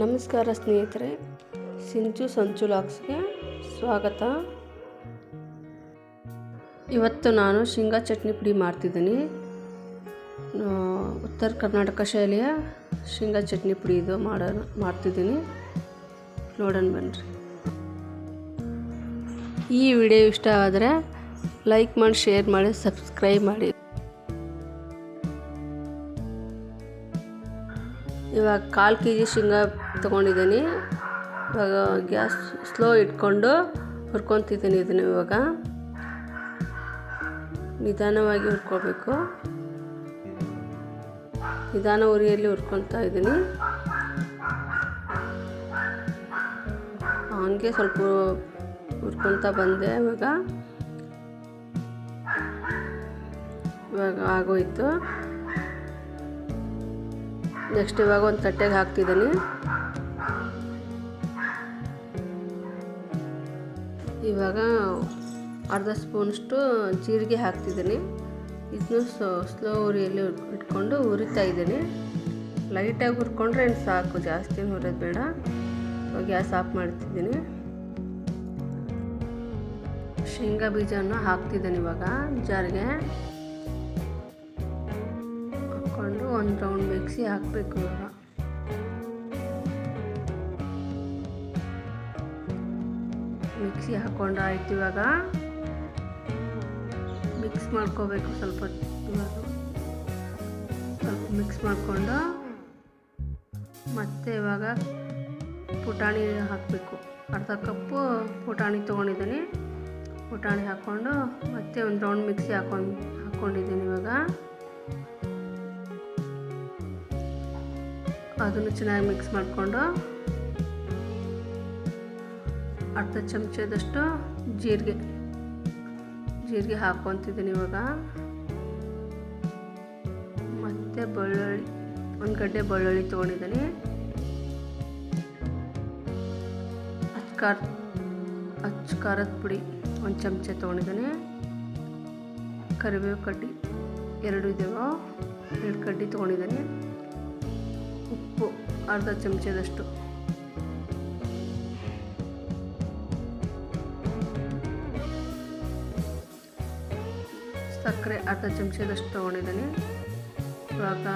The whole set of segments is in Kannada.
ನಮಸ್ಕಾರ ಸ್ನೇಹಿತರೆ, ಸಿಂಚು ಸಂಚು ಲಾಕ್ಸ್ಗೆ ಸ್ವಾಗತ. ಇವತ್ತು ನಾನು ಶೇಂಗಾ ಚಟ್ನಿ ಪುಡಿ ಮಾಡ್ತಿದ್ದೀನಿ. ಉತ್ತರ ಕರ್ನಾಟಕ ಶೈಲಿಯ ಶೇಂಗಾ ಚಟ್ನಿ ಪುಡಿ ಇದು ಮಾಡ್ತಿದ್ದೀನಿ. ನೋಡೋಣ ಬನ್ನಿರಿ. ಈ ವಿಡಿಯೋ ಇಷ್ಟ ಆದರೆ ಲೈಕ್ ಮಾಡಿ, ಶೇರ್ ಮಾಡಿ, ಸಬ್ಸ್ಕ್ರೈಬ್ ಮಾಡಿ. ಇವಾಗ 1/4 kg ಶೇಂಗಾ ತೊಗೊಂಡಿದ್ದೀನಿ. ಇವಾಗ ಗ್ಯಾಸ್ ಸ್ಲೋ ಇಟ್ಕೊಂಡು ಹುರ್ಕೊತಿದ್ದೀನಿ. ಇದನ್ನು ಇವಾಗ ನಿಧಾನವಾಗಿ ಹುರ್ಕೋಬೇಕು. ನಿಧಾನ ಉರಿಯಲ್ಲಿ ಹುರ್ಕೊತಾ ಇದ್ದೀನಿ. ಹಂಗೆ ಸ್ವಲ್ಪ ಹುರ್ಕೊತಾ ಬಂದೆ. ಇವಾಗ ಆಗೋಯ್ತು. ನೆಕ್ಸ್ಟ್ ಇವಾಗ ಒಂದು ತಟ್ಟೆಗೆ ಹಾಕ್ತಿದ್ದೀನಿ. ಇವಾಗ ಅರ್ಧ ಸ್ಪೂನಷ್ಟು ಜೀರಿಗೆ ಹಾಕ್ತಿದ್ದೀನಿ. ಇದನ್ನು ಸ್ಲೋ ಉರಿಯಲ್ಲಿ ಇಟ್ಕೊಂಡು ಹುರಿತಾ ಇದ್ದೀನಿ. ಲೈಟಾಗಿ ಹುರ್ಕೊಂಡ್ರೆ ಏನು ಸಾಕು, ಜಾಸ್ತಿ ಹುರಿಯೋದು ಬೇಡ. ಗ್ಯಾಸ್ ಆಫ್ ಮಾಡ್ತಿದ್ದೀನಿ. ಶೇಂಗಾ ಬೀಜವನ್ನು ಹಾಕ್ತಿದ್ದೀನಿ. ಇವಾಗ ಜಾರಿಗೆ ಹಾಕ್ಕೊಂಡು ಒಂದು ರೌಂಡ್ ಮಿಕ್ಸಿ ಹಾಕಬೇಕು. ಇವಾಗ ಮಿಕ್ಸಿ ಹಾಕ್ಕೊಂಡು ಆಯ್ತು. ಇವಾಗ ಮಿಕ್ಸ್ ಮಾಡ್ಕೋಬೇಕು. ಸ್ವಲ್ಪ ಮಿಕ್ಸ್ ಮಾಡಿಕೊಂಡು ಮತ್ತೆ ಇವಾಗ ಪುಟಾಣಿ ಹಾಕಬೇಕು. ಅರ್ಧ ಕಪ್ಪು ಪುಟಾಣಿ ತೊಗೊಂಡಿದ್ದೀನಿ. ಪುಟಾಣಿ ಹಾಕ್ಕೊಂಡು ಮತ್ತೆ ಒಂದು ರೌಂಡ್ ಮಿಕ್ಸಿ ಹಾಕ್ಕೊಂಡಿದ್ದೀನಿ. ಇವಾಗ ಅದನ್ನು ಚೆನ್ನಾಗಿ ಮಿಕ್ಸ್ ಮಾಡಿಕೊಂಡು ಅರ್ಧ ಚಮಚದಷ್ಟು ಜೀರಿಗೆ ಹಾಕ್ಕೊತಿದ್ದೀನಿ. ಇವಾಗ ಮತ್ತು ಬೆಳ್ಳುಳ್ಳಿ, ಒಂದು ಗಡ್ಡೆ ಬೆಳ್ಳುಳ್ಳಿ ತೊಗೊಂಡಿದ್ದೀನಿ. ಅಚ್ಚ ಖಾರದ ಪುಡಿ 1 ಚಮಚ ತೊಗೊಂಡಿದ್ದೀನಿ. ಕರಿಬೇವು ಕಡ್ಡಿ 2 ಇದ್ದಾವೆ, 2 ಕಡ್ಡಿ ತೊಗೊಂಡಿದ್ದೀನಿ. ಉಪ್ಪು ಅರ್ಧ ಚಮಚದಷ್ಟು. ಸಕ್ಕರೆ ಅರ್ಧ ಚಮಚದಷ್ಟು ತೊಗೊಂಡಿದ್ದೀನಿ. ಇವಾಗ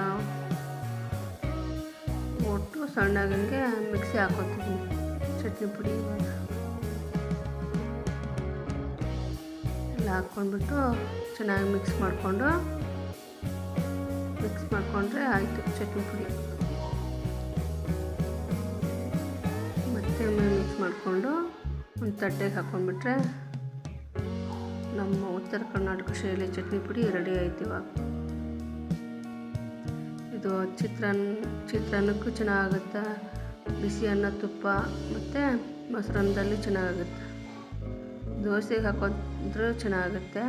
ಒಟ್ಟು ಸಣ್ಣಗೆ ಮಿಕ್ಸಿ ಹಾಕ್ಕೊತಿದ್ದೀನಿ ಚಟ್ನಿ ಪುಡಿ. ಇವಾಗ ಎಲ್ಲ ಹಾಕ್ಕೊಂಡ್ಬಿಟ್ಟು ಚೆನ್ನಾಗಿ ಮಿಕ್ಸ್ ಮಾಡಿಕೊಂಡ್ರೆ ಆಯಿತು ಚಟ್ನಿ ಪುಡಿ. ಮತ್ತೆ ಮಿಕ್ಸ್ ಮಾಡಿಕೊಂಡು ಒಂದು ತಟ್ಟೆಗೆ ಹಾಕ್ಕೊಂಡ್ಬಿಟ್ರೆ ನಮ್ಮ ಉತ್ತರ ಕರ್ನಾಟಕ ಶೈಲಿ ಚಟ್ನಿ ಪುಡಿ ರೆಡಿ ಆಯ್ತು. ಇವಾಗ ಇದು ಚಿತ್ರಾನ್ನಕ್ಕೂ ಚೆನ್ನಾಗುತ್ತೆ. ಬಿಸಿ ಅನ್ನ, ತುಪ್ಪ ಮತ್ತು ಮೊಸರನ್ನದಲ್ಲಿ ಚೆನ್ನಾಗುತ್ತೆ. ದೋಸೆಗೆ ಹಾಕೊಂಡ್ರೂ ಚೆನ್ನಾಗುತ್ತೆ.